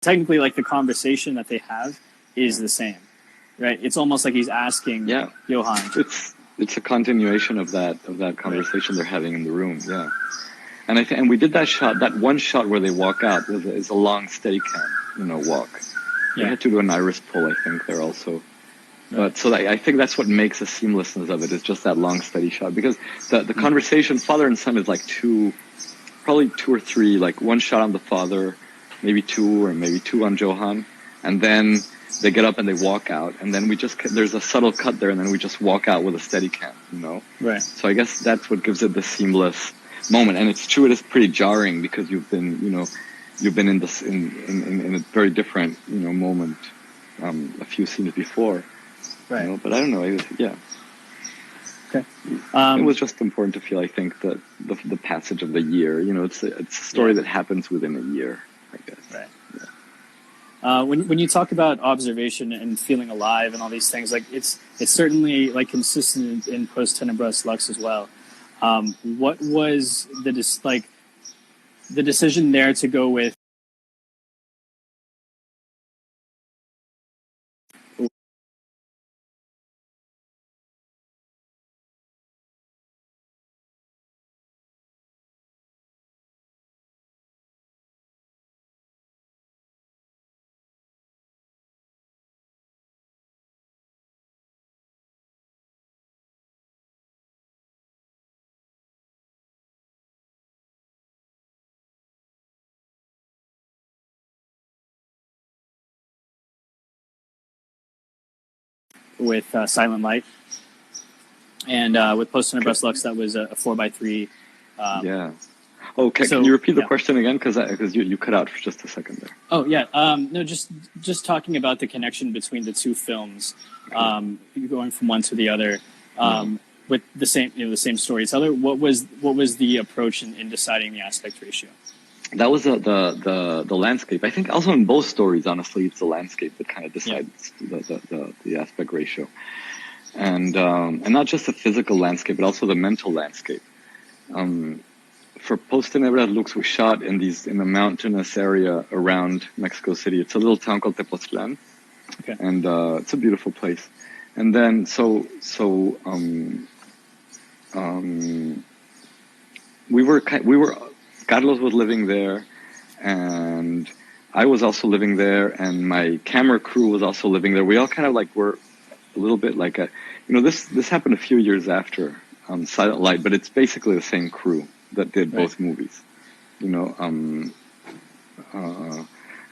technically, like, the conversation that they have is the same, right? It's almost like he's asking Johan. It's a continuation of that conversation they're having in the room, yeah. And we did that one shot where they walk out is a long steady cam, walk. They had to do an iris pull, I think, there also. But so I think that's what makes the seamlessness of it, is just that long steady shot. Because the conversation, father and son, is like probably two or three, like one shot on the father, maybe two on Johan, and then they get up and they walk out, and then there's a subtle cut there, and then we just walk out with a steady cam, Right. So I guess that's what gives it the seamless moment. And it's true, it is pretty jarring because you've been in this in a very different moment a few scenes before, right? But I don't know. Okay. It was just important to feel, I think, that the passage of the year. It's a story that happens within a year, I guess. Right. Yeah. When you talk about observation and feeling alive and all these things, like it's certainly like consistent in Post Tenebras Lux as well. What was the decision there to go with Silent Light, and with Post Tenebras Lux, that was a 4x3. Okay, can you repeat the question again? Because you cut out for just a second there. Oh yeah, no, just talking about the connection between the two films, going from one to the other, with the same storyteller. What was the approach in deciding the aspect ratio? That was the landscape. I think also in both stories, honestly, it's the landscape that kind of decides the aspect ratio, and not just the physical landscape, but also the mental landscape. For Post Tenebras Lux, we shot in a mountainous area around Mexico City. It's a little town called Tepoztlan, and it's a beautiful place. And then we were. Carlos was living there, and I was also living there, and my camera crew was also living there. We all kind of like were a little bit like this happened a few years after Silent Light, but it's basically the same crew that did both movies, and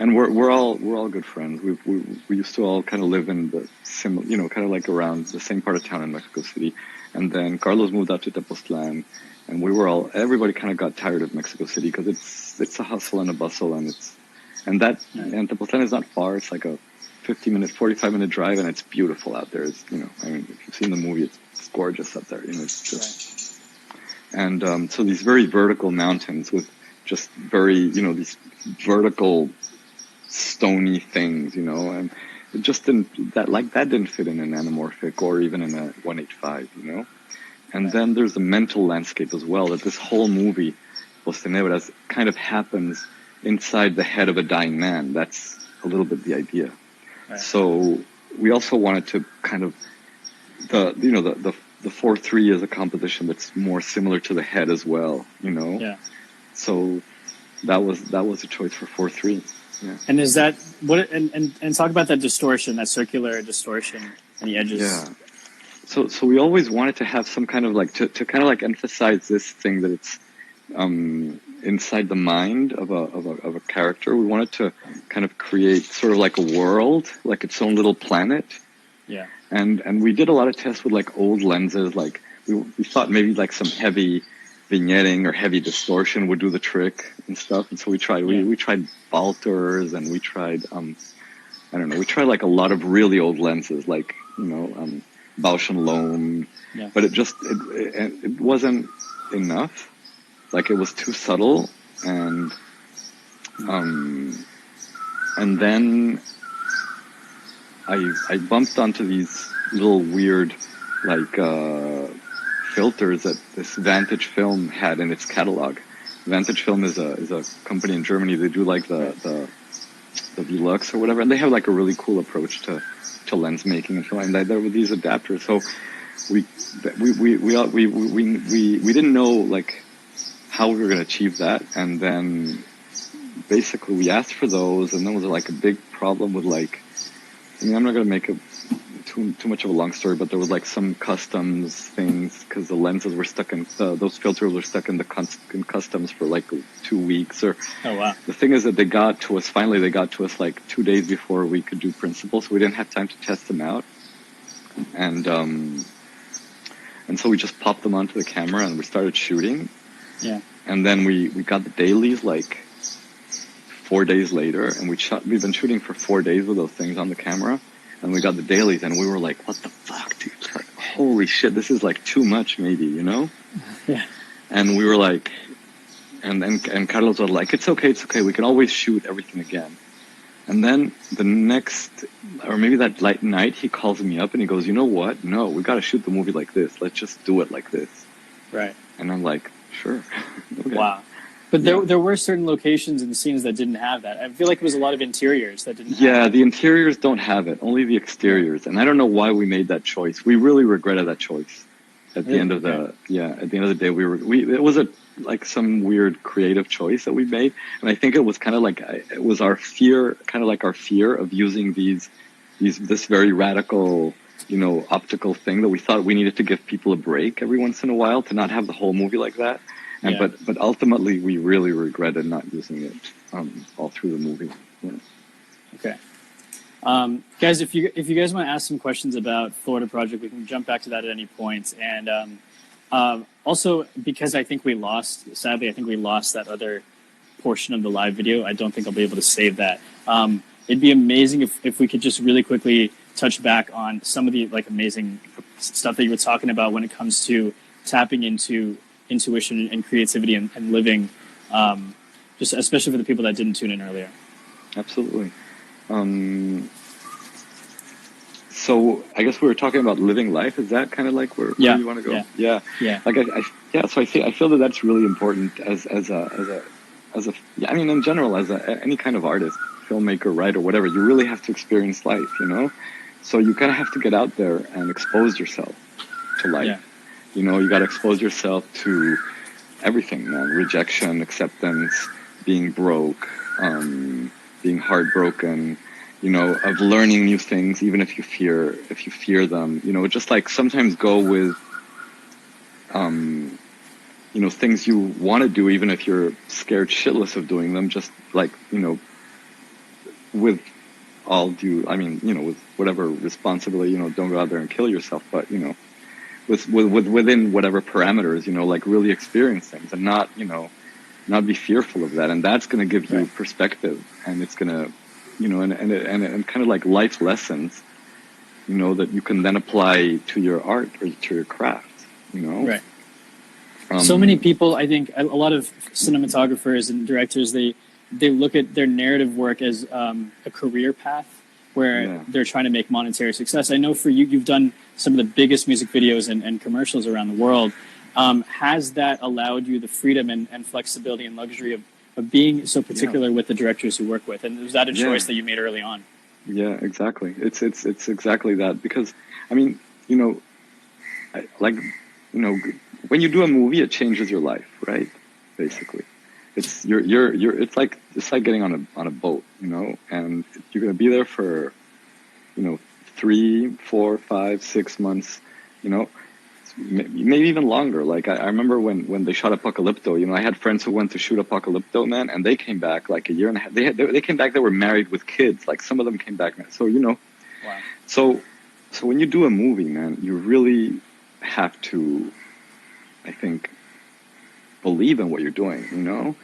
we're all good friends. We used to all kind of live in the similar, kind of like around the same part of town in Mexico City, and then Carlos moved out to Tepoztlan. And everybody kind of got tired of Mexico City because it's a hustle and a bustle, and Tepoztlan is not far. It's like a 45-minute drive, and it's beautiful out there. It's, if you've seen the movie, it's gorgeous up there. It's just, and so these very vertical mountains with just very, these vertical stony things, and it just didn't fit in an anamorphic or even in a 185, And then there's the mental landscape as well, that this whole movie, Post Tenebras, kind of happens inside the head of a dying man. That's a little bit the idea. Right. So we also wanted to kind of, the 4/3 is a composition that's more similar to the head as well, Yeah. So that was a choice for 4/3. Yeah. And is that what? And talk about that distortion, that circular distortion on the edges. Yeah. So we always wanted to have some kind of to kind of emphasize this thing that it's inside the mind of a character. We wanted to kind of create sort of like a world, like its own little planet. Yeah. And we did a lot of tests with old lenses. We thought maybe some heavy vignetting or heavy distortion would do the trick and stuff. And so we tried we tried Balters, and we tried we tried a lot of really old lenses, Bausch and Lomb, but it wasn't enough. It was too subtle, and then I bumped onto these little weird filters that this Vantage Film had in its catalog. Vantage Film is a company in Germany. They do the the Velux or whatever, and they have like a really cool approach to lens making and so on. And there were these adapters, so we didn't know like how we were going to achieve that, and then basically we asked for those, and then was like a big problem with like, I mean, I'm not going to make too much of a long story, but there was like some customs things because the lenses were stuck in those filters were stuck in the in customs for like 2 weeks. Or Oh wow! the thing is that they got to us like 2 days before we could do principal, so we didn't have time to test them out, and so we just popped them onto the camera and we started shooting. Yeah. And then we got the dailies like 4 days later, and we've been shooting for 4 days with those things on the camera, and we got the dailies, and we were like, what the fuck, dude? Like, holy shit, this is like too much, maybe, you know? Yeah. And we were like, and Carlos was like, it's okay, we can always shoot everything again. And then the next, or maybe that night, he calls me up and he goes, you know what? No, we got to shoot the movie like this. Let's just do it like this. Right. And I'm like, sure. Okay. Wow. But there were certain locations and scenes that didn't have that. I feel like it was a lot of interiors that didn't have that. The interiors don't have it, only the exteriors. And I don't know why we made that choice. We really regretted that choice. At the end of the day, it was some weird creative choice that we made. And I think it was kind of like, it was our fear, kind of like our fear of using this very radical, optical thing that we thought we needed to give people a break every once in a while to not have the whole movie like that. And but ultimately we really regretted not using it all through the movie. Yeah. Okay. Guys, if you guys want to ask some questions about Florida Project, we can jump back to that at any point. And also, because I think we lost that other portion of the live video. I don't think I'll be able to save that. It'd be amazing if we could just really quickly touch back on some of the like amazing stuff that you were talking about when it comes to tapping into intuition and creativity and living, just especially for the people that didn't tune in earlier. Absolutely. So I guess we were talking about living life. Is that kind of like where you want to go? Yeah. Like So I feel that that's really important as in general, as any kind of artist, filmmaker, writer, whatever. You really have to experience life, So you kind of have to get out there and expose yourself to life. Yeah. You got to expose yourself to everything, man. Rejection, acceptance, being broke, being heartbroken, of learning new things, even if you fear them, just like sometimes go with, things you want to do, even if you're scared shitless of doing them, just like, with with whatever responsibility, don't go out there and kill yourself, but, within whatever parameters, like really experience things and not be fearful of that. And that's going to give you perspective, and it's going to, and kind of like life lessons, that you can then apply to your art or to your craft, Right. So many people, I think a lot of cinematographers and directors, they look at their narrative work as a career path where they're trying to make monetary success. I know for you, you've done some of the biggest music videos and commercials around the world. Has that allowed you the freedom and flexibility and luxury of being so particular with the directors you work with? And was that a choice that you made early on? Yeah, exactly. It's exactly that, because when you do a movie, it changes your life, right? Basically, it's it's like getting on a boat, and you're going to be there for 3, 4, 5, 6 months, maybe even longer. Like I remember when they shot Apocalypto, I had friends who went to shoot Apocalypto, man, and they came back like a year and a half. They came back, they were married with kids. Like some of them came back, man. So Wow. So when you do a movie, man, you really have to, I think, believe in what you're doing,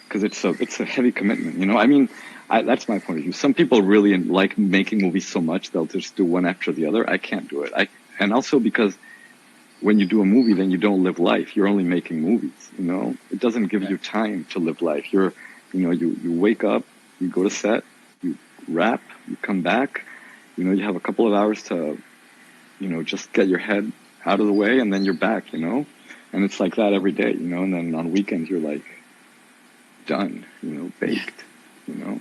because it's a heavy commitment, I mean, that's my point of view. Some people really like making movies so much they'll just do one after the other. I can't do it. And also because when you do a movie, then you don't live life. You're only making movies, It doesn't give you time to live life. You wake up, you go to set, you wrap, you come back, you have a couple of hours to, just get your head out of the way, and then you're back, And it's like that every day, and then on weekends you're like done, baked,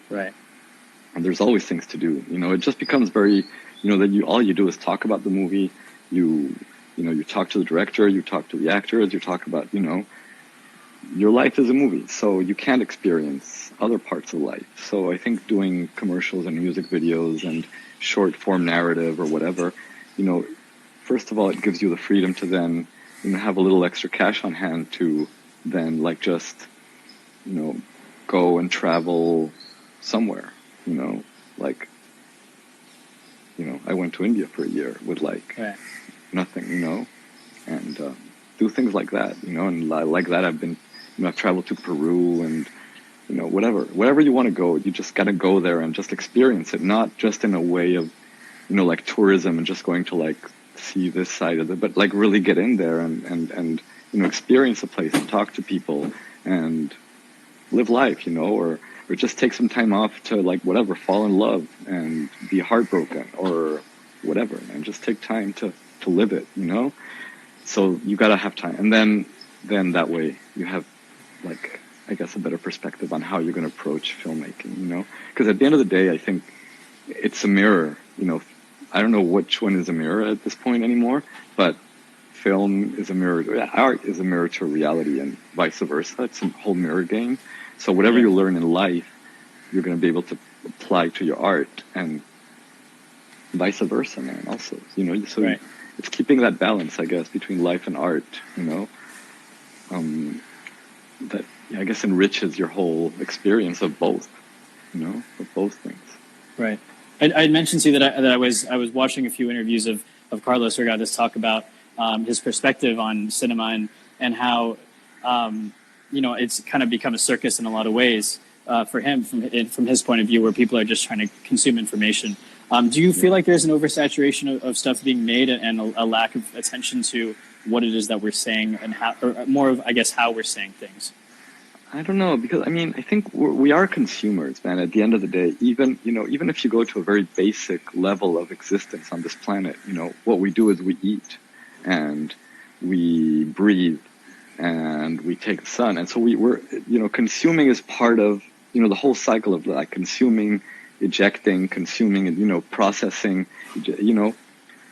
Right. and there's always things to do. It just becomes very, that all you do is talk about the movie. You talk to the director, you talk to the actors, you talk about, your life is a movie, so you can't experience other parts of life. So I think doing commercials and music videos and short form narrative or whatever, first of all, it gives you the freedom to then, have a little extra cash on hand to then just, go and travel somewhere, I went to India for a year with Right. nothing, and do things like that, and like that I've traveled to Peru and, wherever you want to go, you just got to go there and just experience it, not just in a way of, like tourism and just going to see this side of it, but really get in there and experience a place and talk to people and live life, or just take some time off to whatever, fall in love and be heartbroken or whatever, and just take time to live it, So you got to have time. And then that way you have I guess a better perspective on how you're going to approach filmmaking, because at the end of the day, I think it's a mirror, I don't know which one is a mirror at this point anymore, but film is a mirror, art is a mirror to reality and vice versa. It's a whole mirror game. So whatever you learn in life, you're going to be able to apply to your art and vice versa, man, also, so Right. It's keeping that balance, I guess, between life and art, that I guess enriches your whole experience of both, of both things. Right. I had mentioned to you that I was watching a few interviews of Carlos Regadas talk about his perspective on cinema and how it's kind of become a circus in a lot of ways for him from his point of view, where people are just trying to consume information. Do you feel like there's an oversaturation of stuff being made and a lack of attention to what it is that we're saying and how, or more of, I guess, how we're saying things? I don't know, because I think we are consumers, man. At the end of the day, even if you go to a very basic level of existence on this planet, what we do is we eat and we breathe and we take the sun, and so we're consuming is part of the whole cycle of consuming, ejecting, consuming, and processing,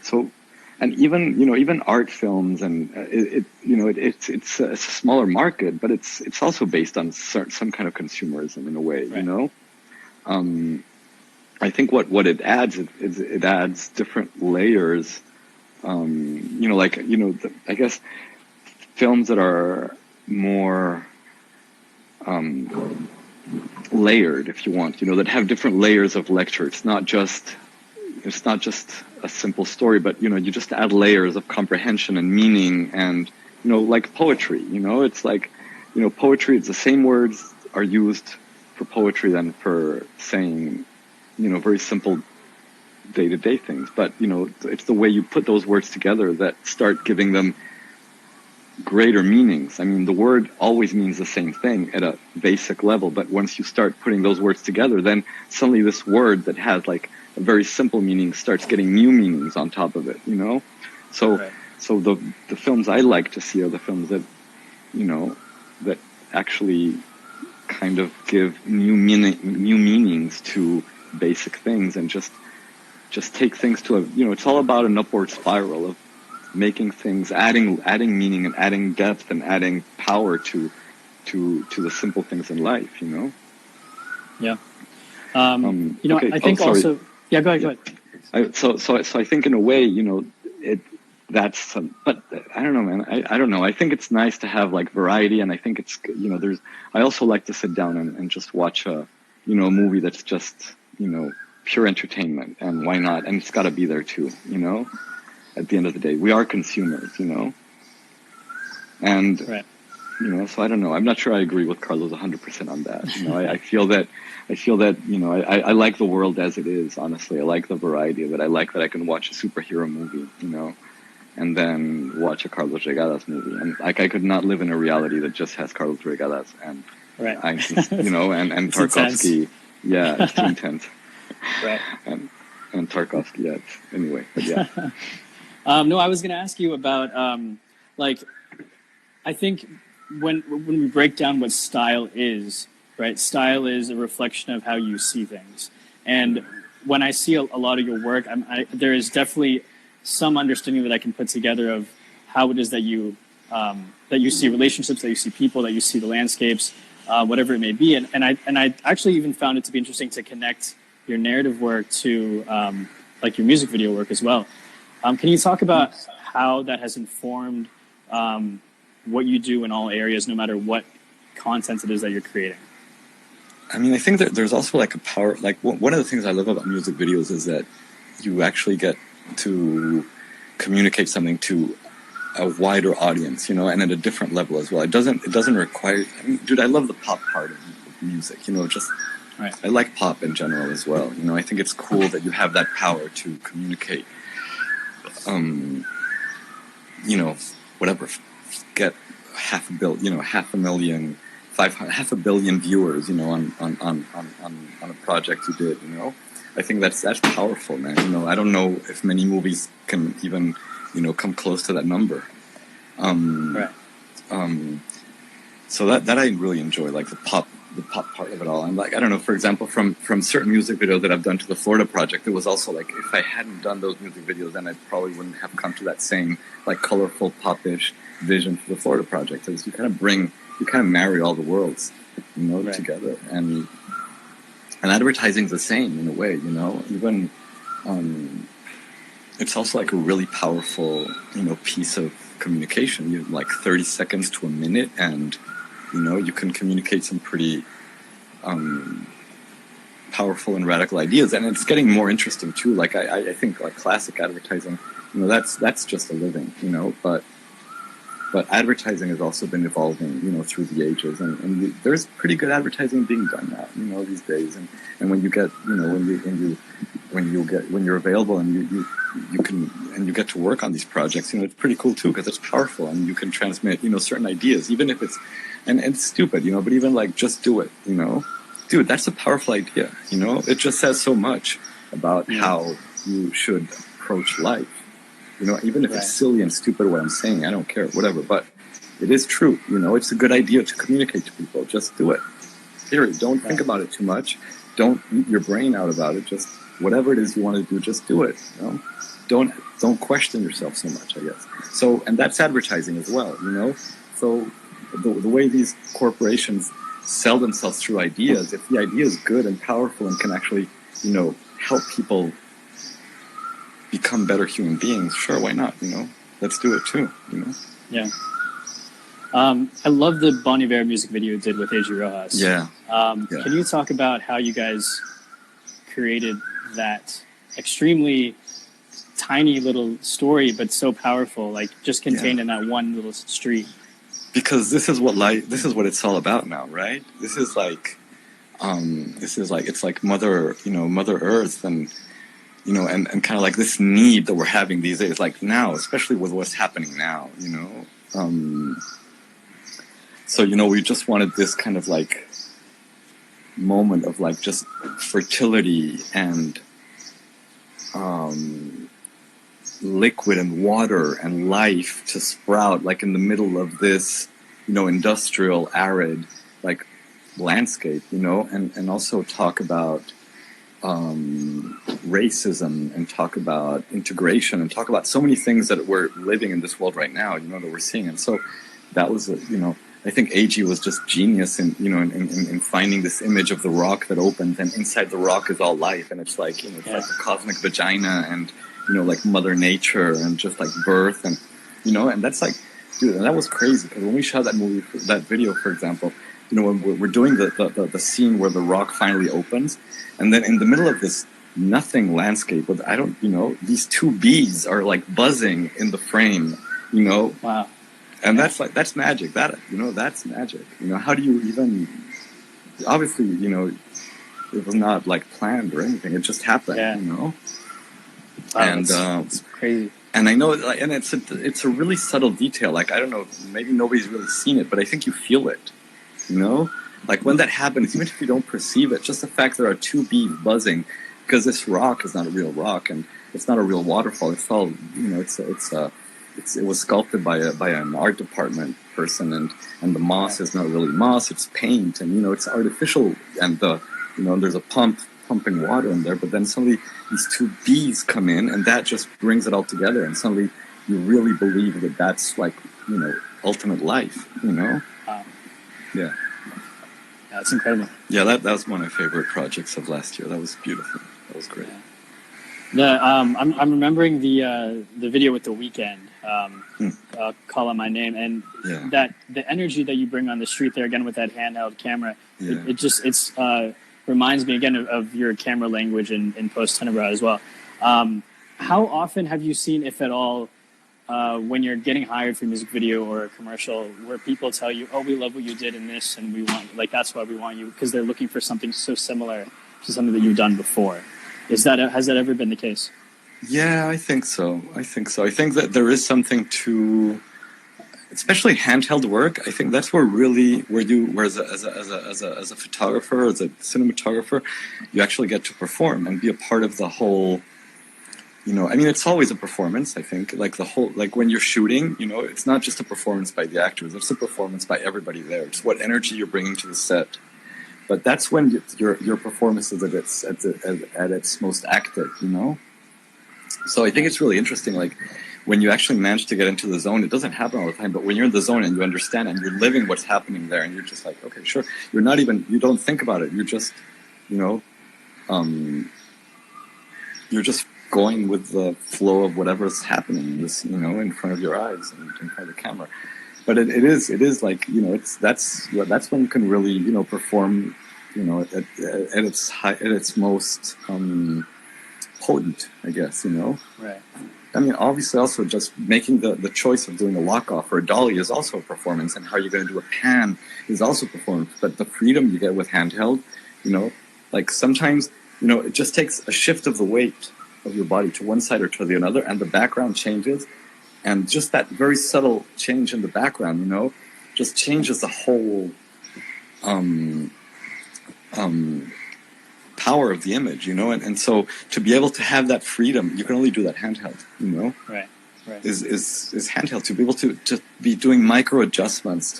so. And even art films, and it's a smaller market, but it's also based on some kind of consumerism in a way, Right. I think what it adds is it adds different layers, I guess films that are more layered, if you want, that have different layers of lecture. It's not just a simple story, but you just add layers of comprehension and meaning, and like poetry, it's poetry, it's the same words are used for poetry than for saying very simple day-to-day things, but it's the way you put those words together that start giving them greater meanings. I mean, the word always means the same thing at a basic level, but once you start putting those words together, then suddenly this word that has a very simple meaning starts getting new meanings on top of it, So, Right. so the films I like to see are the films that, that actually kind of give new meanings to basic things, and just take things to it's all about an upward spiral of making things, adding meaning and adding depth and adding power to the simple things in life, Yeah. Okay. I think also. Yeah. Go ahead. So I think in a way, that's some, but I don't know, man. I don't know. I think it's nice to have variety, and I think it's I also like to sit down and just watch a movie that's just pure entertainment, and why not? And it's got to be there too, At the end of the day, we are consumers, and Right. So I don't know. I'm not sure I agree with Carlos 100% on that. I feel that I like the world as it is. Honestly, I like the variety of it. I like that I can watch a superhero movie, and then watch a Carlos Regadas movie, and I could not live in a reality that just has Carlos Regadas and Right. and It's Tarkovsky. intense. Yeah, it's too intense. Right. And Tarkovsky. Yeah. Anyway, but yeah. No, I was going to ask you about I think when we break down what style is, right? Style is a reflection of how you see things, And when I see a lot of your work, there is definitely some understanding that I can put together of how it is that you see relationships, that you see people, that you see the landscapes, whatever it may be. And I actually even found it to be interesting to connect your narrative work to like your music video work as well. Can you talk about how that has informed what you do in all areas, no matter what content it is that you're creating? I mean, I think that there's also like a power, like one of the things I love about music videos is that you actually get to communicate something to a wider audience, you know, and at a different level as well. It doesn't require, I mean, dude, I love the pop part of music, you know, just, right. I like pop in general as well. You know, I think it's cool that you have that power to communicate, you know, whatever, get half a billion viewers, you know, on a project you did, you know. I think that's powerful, man. You know, I don't know if many movies can even, you know, come close to that number. Right. So that I really enjoy, like the pop part of it all. And like, I don't know, for example, from certain music videos that I've done to the Florida project, it was also like, if I hadn't done those music videos, then I probably wouldn't have come to that same like colorful popish vision for the Florida project. Because you kind of marry all the worlds, you know, right. together. And advertising's the same in a way, you know. Even it's also like a really powerful, you know, piece of communication. You have like 30 seconds to a minute, and you know, you can communicate some pretty powerful and radical ideas. And it's getting more interesting too. Like I think like classic advertising, you know, that's just a living, you know, but advertising has also been evolving, you know, through the ages, and there's pretty good advertising being done now, you know, these days. And when you get, you know, when you're available and you can, and you get to work on these projects, you know, it's pretty cool too, because it's powerful and you can transmit, you know, certain ideas, even if it's, and it's stupid, you know, but even like, just do it, you know, dude, that's a powerful idea, you know, it just says so much about how you should approach life. You know, even if it's silly and stupid what I'm saying, I don't care, whatever. But it is true, you know, it's a good idea to communicate to people. Just do it. Period. Don't think about it too much. Don't eat your brain out about it. Just whatever it is you want to do, just do it. You know? Don't question yourself so much, I guess. So, and that's advertising as well, you know? So the way these corporations sell themselves through ideas, if the idea is good and powerful and can actually, you know, help people become better human beings, sure, why not, you know? Let's do it too, you know? Yeah. I love the Bon Iver music video you did with A.G. Rojas. Yeah. Can you talk about how you guys created that extremely tiny little story, but so powerful, like just contained in that one little street? Because this is what it's all about now, right? This is like, it's like Mother Earth, and you know, and kind of like this need that we're having these days, like now, especially with what's happening now, you know. So, you know, we just wanted this kind of like moment of like just fertility and liquid and water and life to sprout like in the middle of this, you know, industrial, arid, like landscape, you know, and also talk about racism and talk about integration and talk about so many things that we're living in this world right now, you know, that we're seeing. And so that was, you know, I think AG was just genius in, you know, in finding this image of the rock that opens, and inside the rock is all life. And it's like, you know, it's like the cosmic vagina and, you know, like Mother Nature and just like birth. And, you know, and that's like, dude, and that was crazy. Because when we shot that video, for example, you know, when we're doing the scene where the rock finally opens, and then in the middle of this nothing landscape with, you know, these two bees are like buzzing in the frame, you know. Wow. And that's magic. You know, that's magic. You know, how do you even, obviously, you know, it was not like planned or anything. It just happened, you know. Wow, and it's crazy. And I know, like, and it's a really subtle detail. Like, I don't know, maybe nobody's really seen it, but I think you feel it. You know, like when that happens, even if you don't perceive it, just the fact there are two bees buzzing, because this rock is not a real rock and it's not a real waterfall. It's all, you know, it was sculpted by an art department person, and the moss is not really moss, it's paint, and you know, it's artificial, and you know, there's a pump pumping water in there, but then suddenly these two bees come in, and that just brings it all together, and suddenly you really believe that that's like, you know, ultimate life, you know? Wow. Yeah. Yeah, it's incredible. Yeah, that was one of my favorite projects of last year. That was beautiful. That was great. I'm remembering the video with The Weeknd, Call Out My Name, and that the energy that you bring on the street there again with that handheld camera, it reminds me again of your camera language in Post Tenebra as well. How often have you seen, if at all, when you're getting hired for a music video or a commercial, where people tell you, "Oh, we love what you did in this, and we want that's why we want you," because they're looking for something so similar to something that you've done before? Has that ever been the case? Yeah, I think so. I think that there is something to, especially handheld work. I think that's where as a photographer, as a cinematographer, you actually get to perform and be a part of the whole. You know, I mean, it's always a performance. I think, like when you're shooting, you know, it's not just a performance by the actors; it's a performance by everybody there. It's what energy you're bringing to the set. But that's when your performance is at its most active, you know. So I think it's really interesting. Like when you actually manage to get into the zone, it doesn't happen all the time. But when you're in the zone and you understand and you're living what's happening there, and you're just like, okay, sure. You don't think about it. You're just, you know, you're just going with the flow of whatever's happening, you know, in front of your eyes and in front of the camera. But it is like, you know, that's when you can really, you know, perform, you know, at its most potent, I guess, you know. Right. I mean, obviously, also just making the choice of doing a lock off or a dolly is also a performance, and how you're going to do a pan is also a performance. But the freedom you get with handheld, you know, like sometimes, you know, it just takes a shift of the weight of your body to one side or to the other, and the background changes. And just that very subtle change in the background, you know, just changes the whole power of the image, you know. And so to be able to have that freedom, you can only do that handheld, you know. Right. Is handheld, to be able to be doing micro adjustments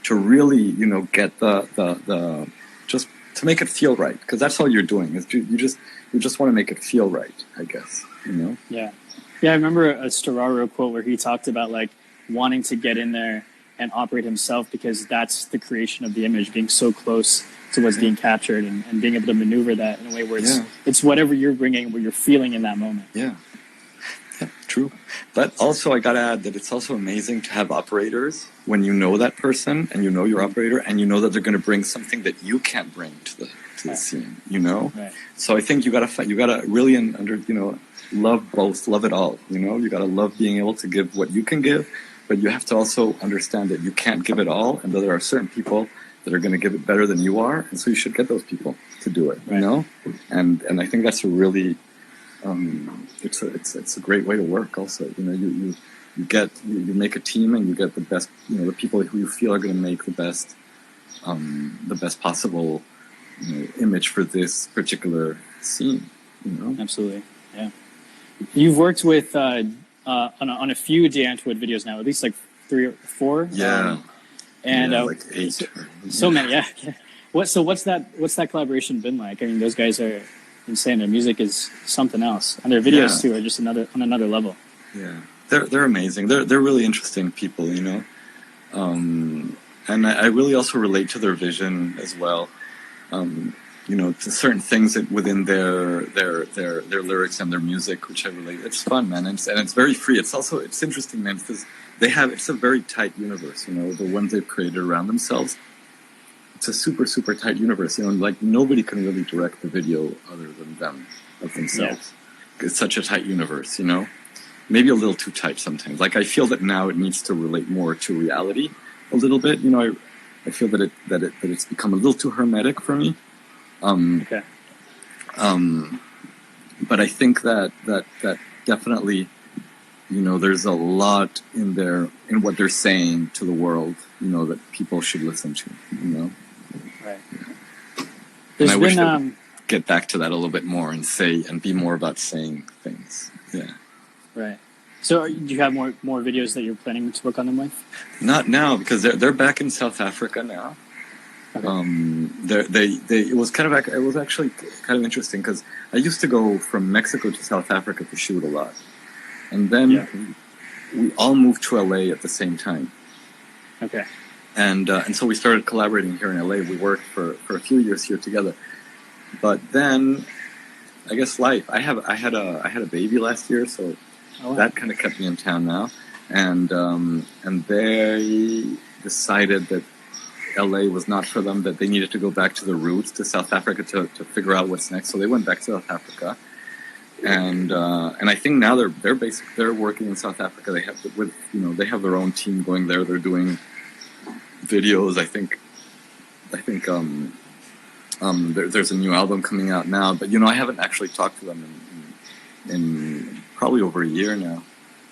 to really, you know, get the just to make it feel right, because that's all you're doing is you just want to make it feel right, I guess, you know. Yeah, I remember a Storaro quote where he talked about like wanting to get in there and operate himself, because that's the creation of the image, being so close to what's being captured and being able to maneuver that in a way where it's whatever you're bringing, what you're feeling in that moment. Yeah, true. But also, I gotta add that it's also amazing to have operators when you know that person and you know your operator and you know that they're going to bring something that you can't bring to the scene, you know. Right. So I think you gotta really love it all, you know. You gotta love being able to give what you can give, but you have to also understand that you can't give it all, and that there are certain people that are going to give it better than you are, and so you should get those people to do it, you know. And I think that's a really it's a great way to work. Also, you know, you make a team and you get the best, you know, the people who you feel are going to make the best possible, you know, image for this particular scene, you know. Absolutely, yeah. You've worked with on a few D'Antwoord videos now, at least like 3 or 4. Yeah. And like 8. So many, yeah. What's that collaboration been like? I mean, those guys are insane. Their music is something else, and their videos too are just on another level. Yeah, they're amazing. They're really interesting people, you know. And I really also relate to their vision as well. You know, to certain things within their lyrics and their music, which I relate. It's fun, man, and it's very free. It's interesting, man, because it's a very tight universe. You know, the ones they've created around themselves. It's a super, super tight universe. You know, like nobody can really direct the video other than them of themselves. Yeah. It's such a tight universe, you know. Maybe a little too tight sometimes. Like I feel that now it needs to relate more to reality a little bit. You know, I feel that it's become a little too hermetic for me. But I think that definitely, you know, there's a lot in what they're saying to the world, you know, that people should listen to, you know. Right. Yeah. And I wish they would get back to that a little bit more and be more about saying things. Yeah. Right. So do you have more videos that you're planning to work on them with? Not now, because they're back in South Africa now. Okay. It was actually kind of interesting because I used to go from Mexico to South Africa to shoot a lot, and then Yeah. we all moved to LA at the same time, Okay. and so we started collaborating here in LA. We worked for a few years here together, but then I guess life. I had a baby last year, so Oh, wow. that kind of kept me in town now, and they decided that LA was not for them, that they needed to go back to the roots, to South Africa to figure out what's next. So they went back to South Africa, and I think now they're working in South Africa. They have they have their own team going there. They're doing videos. I think there's a new album coming out now, but I haven't actually talked to them in probably over a year now,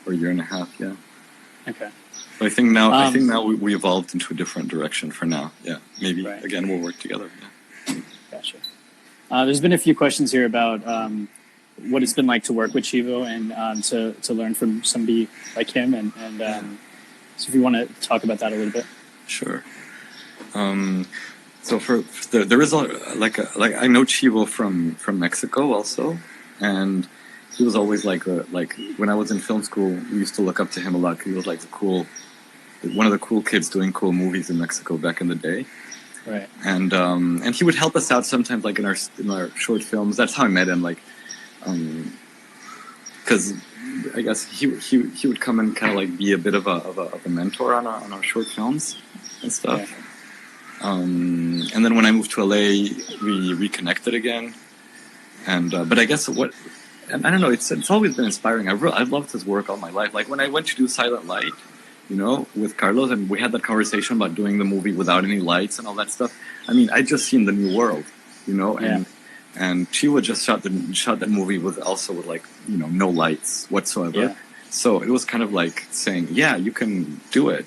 or a year and a half. Yeah. Okay. But I think now we evolved into a different direction for now. Yeah, maybe Right. again we'll work together. Yeah. Gotcha. There's been a few questions here about what it's been like to work with Chivo and to learn from somebody like him, and so if you want to talk about that a little bit. Sure. So there is like I know Chivo from Mexico also, and he was always like when I was in film school, we used to look up to him a lot because he was like one of the cool kids doing cool movies in Mexico back in the day. Right. And he would help us out sometimes, like in our short films. That's how I met him, like, because I guess he would come and kind of like be a bit of a mentor on our short films and stuff. Yeah. And then when I moved to LA, we reconnected again. And but I guess and I don't know, it's always been inspiring. I've loved his work all my life. Like when I went to do Silent Light, with Carlos, and we had that conversation about doing the movie without any lights and all that stuff. I mean, I'd just seen The New World, and Chiwa just shot that movie with like, no lights whatsoever. Yeah. So it was kind of like saying, yeah, you can do it,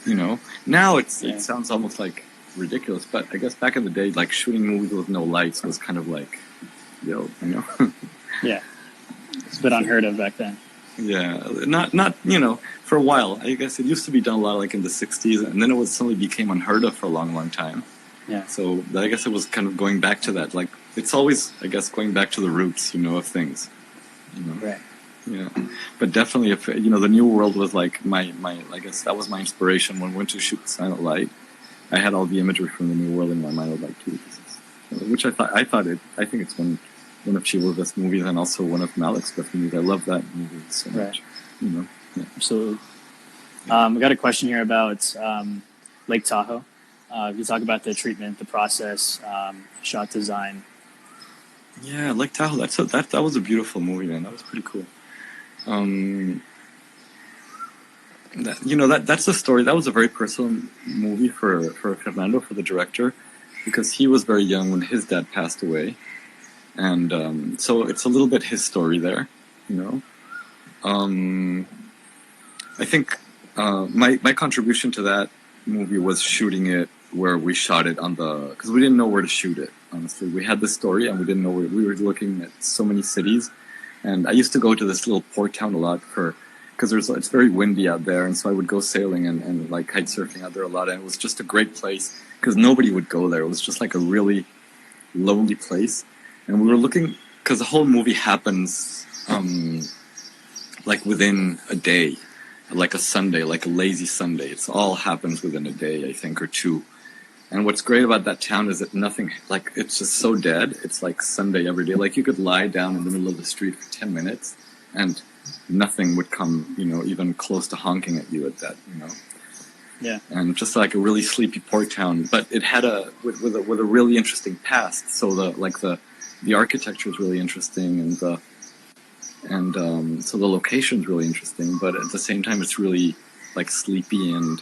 Now it sounds almost like ridiculous, but I guess back in the day, like shooting movies with no lights was kind of like, Yeah. It's a bit unheard of back then. Yeah, not for a while. I guess it used to be done a lot, like in the '60s, and then it suddenly became unheard of for a long, long time. Yeah. So I guess it was kind of going back to that. Like it's always, I guess, going back to the roots, of things. Right. Yeah, but definitely, if The New World was like my I guess that was my inspiration when we went to shoot Silent Light. I had all the imagery from The New World in my mind. I was like, which I think it's one of Chivo's best movies, and also one of Malik's best movies. I love that movie so much. Yeah. Absolutely. We got a question here about Lake Tahoe. You talk about the treatment, the process, shot design. Yeah, Lake Tahoe. That was a beautiful movie, man. That was pretty cool. That's the story. That was a very personal movie for Fernando, for the director, because he was very young when his dad passed away. And so it's a little bit his story there, I think my contribution to that movie was shooting it where we shot it because we didn't know where to shoot it, honestly. We had this story and we didn't know where. We were looking at so many cities, and I used to go to this little port town a lot because it's very windy out there, and so I would go sailing and like kite surfing out there a lot, and it was just a great place because nobody would go there. It was just like a really lonely place. And we were looking, because the whole movie happens like within a day, like a Sunday, like a lazy Sunday. It all happens within a day, I think, or two. And what's great about that town is that nothing, like, it's just so dead. It's like Sunday every day. Like, you could lie down in the middle of the street for 10 minutes and nothing would come, even close to honking at you at that, Yeah. And just like a really sleepy port town, but it had with a really interesting past. So the architecture is really interesting, and so the location is really interesting, but at the same time it's really like sleepy, and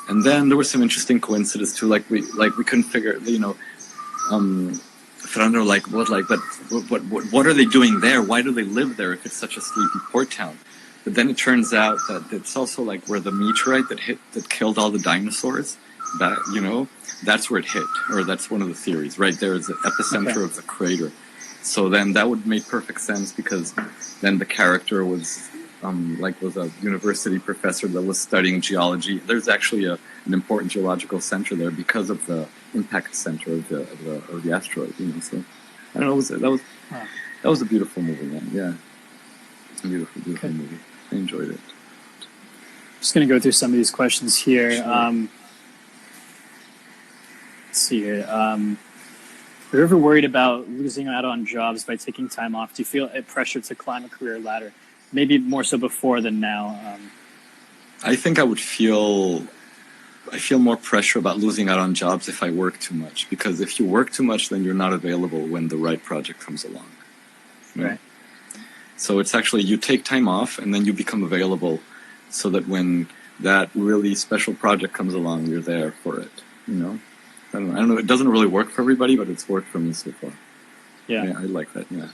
and then there was some interesting coincidences too. Like we couldn't figure, Fernando, what are they doing there? Why do they live there if it's such a sleepy port town? But then it turns out that it's also like where the meteorite that killed all the dinosaurs, that's where it hit, or that's one of the theories. Right there is the epicenter of the crater. So then that would make perfect sense, because then the character was like was a university professor that was studying geology. There's actually an important geological center there because of the impact center of the asteroid. You know, so I don't know. That was a beautiful movie, man. Yeah, beautiful movie. I enjoyed it. Just going to go through some of these questions here. Sure. Let's see here. Are you ever worried about losing out on jobs by taking time off? Do you feel a pressure to climb a career ladder? Maybe more so before than now. I think I feel more pressure about losing out on jobs if I work too much. Because if you work too much, then you're not available when the right project comes along. You know? Right. So it's actually, you take time off and then you become available so that when that really special project comes along, you're there for it, you know? I don't know. It doesn't really work for everybody, but it's worked for me so far. Yeah. I like that. Yeah.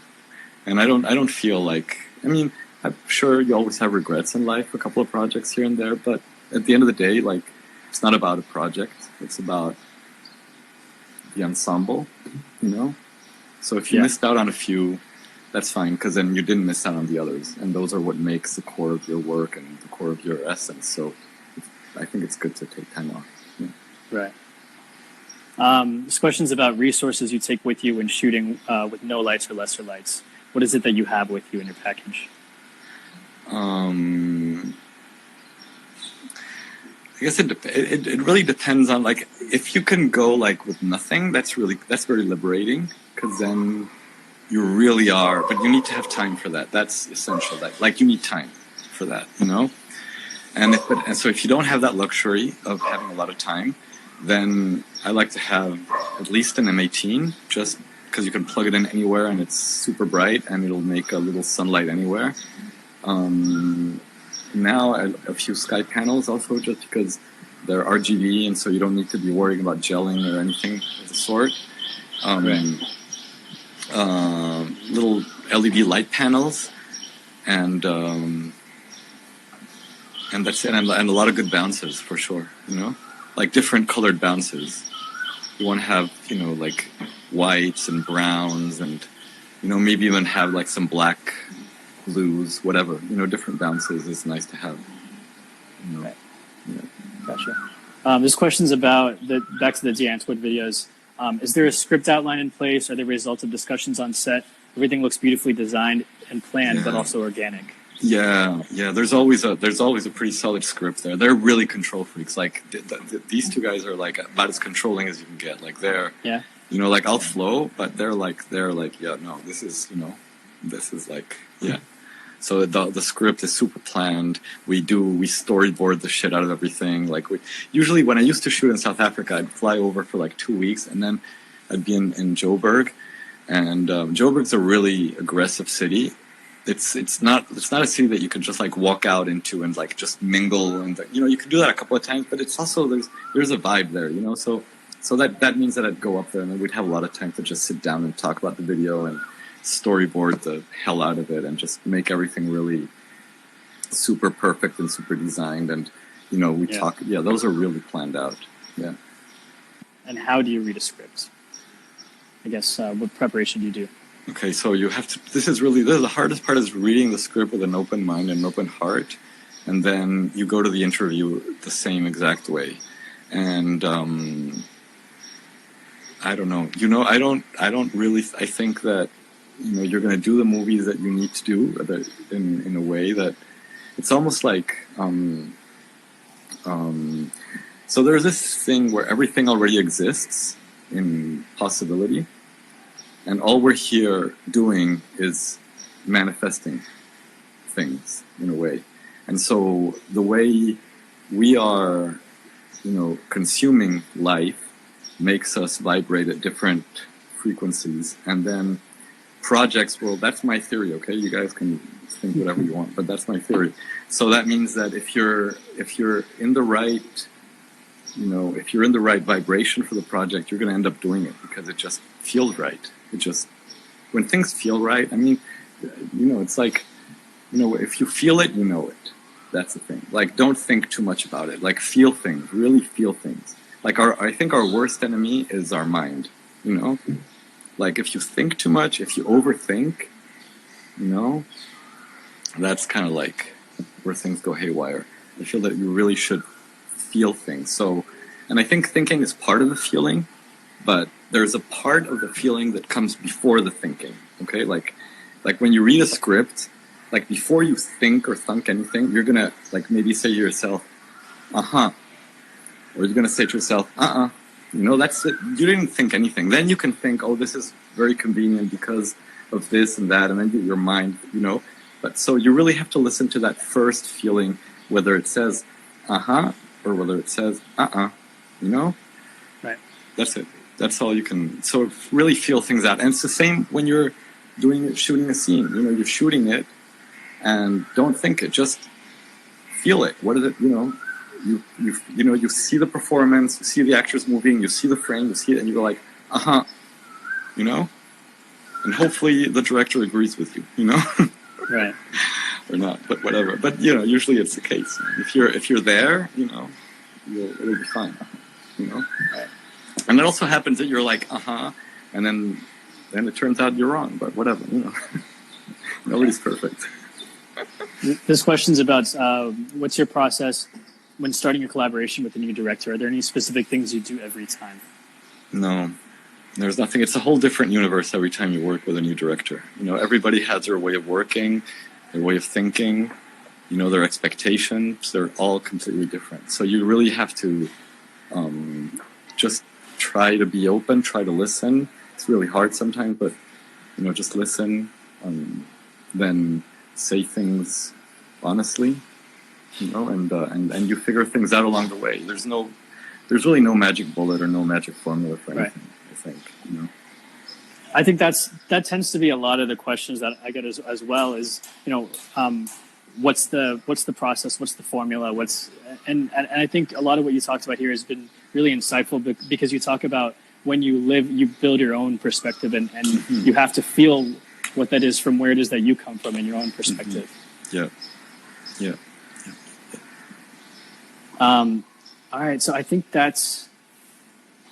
And I don't feel like, I mean, I'm sure you always have regrets in life, a couple of projects here and there, but at the end of the day, like, it's not about a project. It's about the ensemble, you know? So if you missed out on a few, that's fine, because then you didn't miss out on the others. And those are what makes the core of your work and the core of your essence. So I think it's good to take time off. Yeah. Right. This question's about resources you take with you when shooting with no lights or lesser lights. What is it that you have with you in your package? I guess it really depends on, like, if you can go like with nothing, that's very liberating, because then you really are, but you need to have time for that. That's essential. That, like, you need time for that, you know? And so if you don't have that luxury of having a lot of time, then I like to have at least an M18, just because you can plug it in anywhere and it's super bright and it'll make a little sunlight anywhere. Now a few sky panels also, just because they're RGB and so you don't need to be worrying about gelling or anything of the sort. Little LED light panels, and that's it, and a lot of good bounces for sure, you know, like different colored bounces. You want to have, you know, like whites and browns, and, you know, maybe even have like some black, blues, whatever, you know, different bounces is nice to have, you know. Right. Yeah. Gotcha. This question's about back to the D'Antwoord videos. Is there a script outline in place? Are they results of discussions on set? Everything looks beautifully designed and planned, but also organic. Yeah. There's always a pretty solid script there. They're really control freaks. Like these two guys are like about as controlling as you can get. Like they're, you know, like I'll flow, but they're like, yeah, no, this is like, yeah. So the script is super planned. We storyboard the shit out of everything. Like usually when I used to shoot in South Africa, I'd fly over for like 2 weeks, and then I'd be in Joburg, and Joburg's a really aggressive city. It's not a city that you can just like walk out into and like just mingle, and, you know, you can do that a couple of times, but it's also there's a vibe there, you know. So that means that I'd go up there and we'd have a lot of time to just sit down and talk about the video and storyboard the hell out of it and just make everything really super perfect and super designed. And, you know, those are really planned out. Yeah. And how do you read a script? I guess what preparation do you do? Okay, so you have to. This is the hardest part, is reading the script with an open mind and an open heart, and then you go to the interview the same exact way. And I don't know. You know, I don't really. I think that, you know, you're going to do the movies that you need to do in a way that it's almost like. So there's this thing where everything already exists in possibility, and all we're here doing is manifesting things in a way. And so the way we are, you know, consuming life makes us vibrate at different frequencies. And then projects, well, that's my theory, okay? You guys can think whatever you want, but that's my theory. So that means that if you're in the right, you know, if you're in the right vibration for the project, you're going to end up doing it because it just feels right. When things feel right, I mean, you know, it's like, you know, if you feel it, you know it. That's the thing. Like, don't think too much about it. Like, feel things, really feel things. Like, I think our worst enemy is our mind, you know? Like, if you think too much, if you overthink, you know, that's kind of like, where things go haywire. I feel that you really should feel things. So, and I think thinking is part of the feeling, but there's a part of the feeling that comes before the thinking. Okay, like when you read a script, like before you think or thunk anything, you're gonna like maybe say to yourself, or you're gonna say to yourself, you know, that's it. You didn't think anything. Then you can think, oh, this is very convenient because of this and that, and then your mind, you know. But so you really have to listen to that first feeling, whether it says or whether it says you know. Right. That's it. That's all you can. So really feel things out, and it's the same when you're shooting a scene. You know, you're shooting it, and don't think it. Just feel it. What is it? You know. You know, you see the performance, you see the actors moving, you see the frame, you see it, and you go like, you know, and hopefully the director agrees with you, you know, right, or not, but whatever. But you know, usually it's the case. If you're there, you know, it'll be fine, you know. Right. And it also happens that you're like, and then it turns out you're wrong, but whatever, you know. Nobody's perfect. This question's about what's your process when starting a collaboration with a new director. Are there any specific things you do every time? No, there's nothing. It's a whole different universe every time you work with a new director. You know, everybody has their way of working, their way of thinking, you know, their expectations. They're all completely different. So you really have to just try to be open, try to listen. It's really hard sometimes, but, you know, just listen, then say things honestly. You know, and you figure things out along the way. There's really no magic bullet or no magic formula for anything. Right. I think, you know. I think that tends to be a lot of the questions that I get as well. Is, you know, what's the process? What's the formula? And I think a lot of what you talked about here has been really insightful because you talk about when you build your own perspective and you have to feel what that is from where it is that you come from in your own perspective. Yeah. All right, so I think that's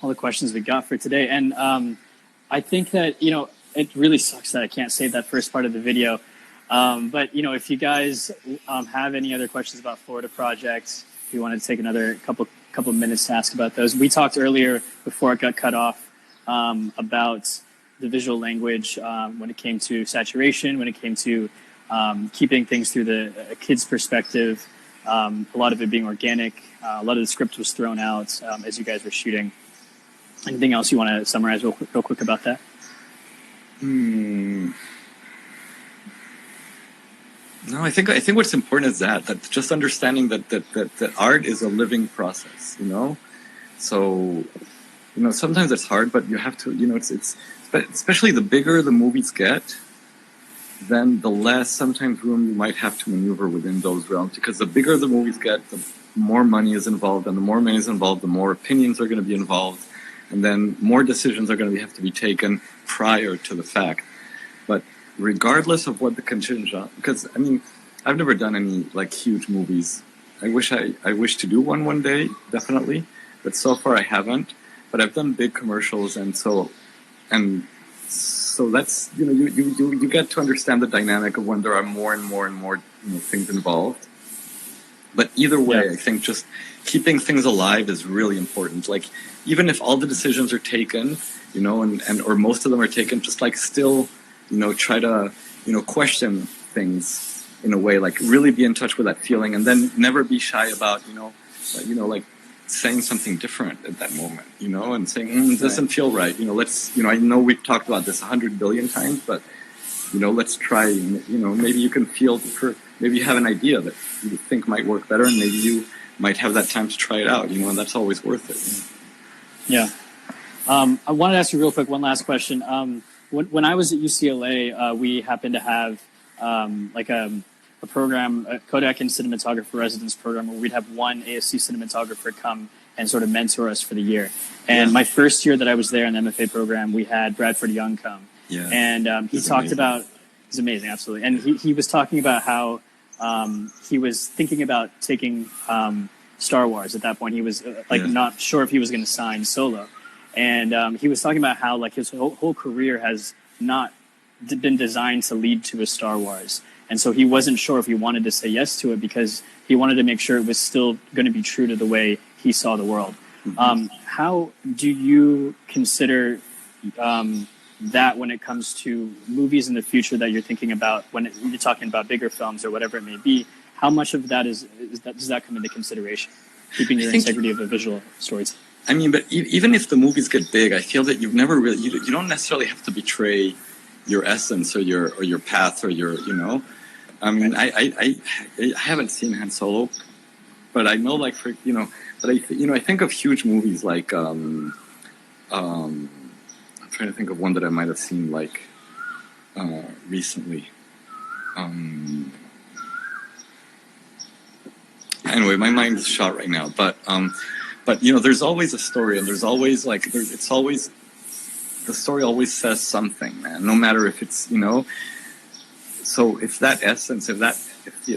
all the questions we got for today. And I think that, you know, it really sucks that I can't save that first part of the video. But, you know, if you guys have any other questions about Florida projects, if you want to take another couple minutes to ask about those. We talked earlier, before it got cut off, about the visual language when it came to saturation, when it came to keeping things through the kid's perspective. A lot of it being organic. A lot of the script was thrown out as you guys were shooting. Anything else you want to summarize real quick about that? No, I think what's important is that just understanding that art is a living process, you know. So, you know, sometimes it's hard, but you have to, you know, it's especially the bigger the movies get, then the less sometimes room you might have to maneuver within those realms, because the bigger the movies get, the more money is involved, and the more money is involved, the more opinions are going to be involved, and then more decisions are going to have to be taken prior to the fact. But regardless of what the contingent, because I mean, I've never done any like huge movies. I wish to do one day, definitely, but so far I haven't. But I've done big commercials, and so that's, you know, you get to understand the dynamic of when there are more and more, you know, things involved. But either way, I think just keeping things alive is really important. Like, even if all the decisions are taken, you know, and or most of them are taken, just like still, you know, try to, you know, question things in a way, like really be in touch with that feeling, and then never be shy about, you know, like saying something different at that moment, you know, and saying, it doesn't feel right. You know, let's, you know, I know we've talked about this 100 billion times, but, you know, let's try, you know, maybe you can maybe you have an idea that you think might work better, and maybe you might have that time to try it out, you know, and that's always worth it. Yeah. I wanted to ask you real quick, one last question. When I was at UCLA, we happened to have like a program, a Kodak and Cinematographer residence program, where we'd have one ASC cinematographer come and sort of mentor us for the year. And my first year that I was there in the MFA program, we had Bradford Young come. Yeah. And he talked about, it's amazing, absolutely. And he was talking about how he was thinking about taking Star Wars at that point. He was not sure if he was going to sign Solo. And he was talking about how like his whole career has not been designed to lead to a Star Wars. and so he wasn't sure if he wanted to say yes to it because he wanted to make sure it was still going to be true to the way he saw the world. How do you consider that when it comes to movies in the future that you're thinking about when you're talking about bigger films or whatever it may be? How much of that does that come into consideration? Keeping your integrity of a visual storytelling. I mean, but even if the movies get big, I feel that you've never really you don't necessarily have to betray your essence or your path or your I mean, I haven't seen Han Solo, but I know like but I think of huge movies like I'm trying to think of one that I might have seen like recently. Anyway, my mind is shot right now, but there's always a story, and there's always it's always the story always says something, man. No matter if it's so if that essence, if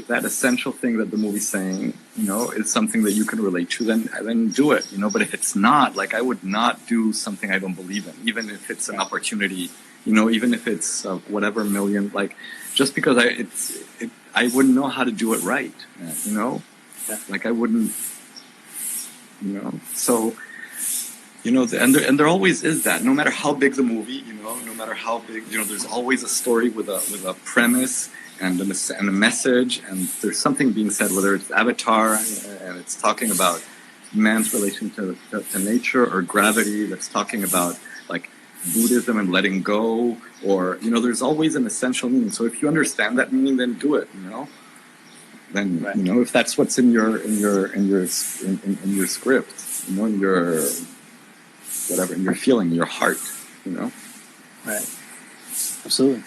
that essential thing that the movie's saying, is something that you can relate to, then do it, But if it's not, like I would not do something I don't believe in, even if it's an opportunity, even if it's whatever million, like just because I wouldn't know how to do it right, like I wouldn't, so. And there always is that. No matter how big the movie, no matter how big, there's always a story with a premise and a message, and there's something being said. Whether it's Avatar and it's talking about man's relation to nature, or Gravity that's talking about like Buddhism and letting go, or there's always an essential meaning. So if you understand that meaning, then do it. Then right. If that's what's in your script, in your whatever, in your feeling, your heart, Right. Absolutely.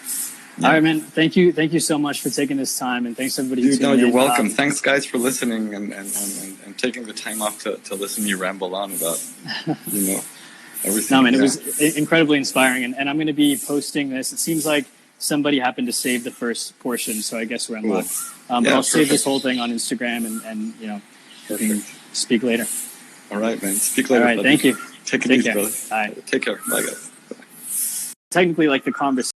Yeah. All right, man. Thank you so much for taking this time, and thanks everybody. Dude, no, you're welcome. Thanks, guys, for listening and taking the time off to listen to me ramble on about, everything. No, man, it was incredibly inspiring, and I'm going to be posting this. It seems like somebody happened to save the first portion, so I guess we're in luck. But I'll save this whole thing on Instagram, and we can speak later. All right, man. Speak later. All right, buddy. thank you. Take it easy, care. brother. Bye. Take care. Bye, guys. Technically, like the conversation.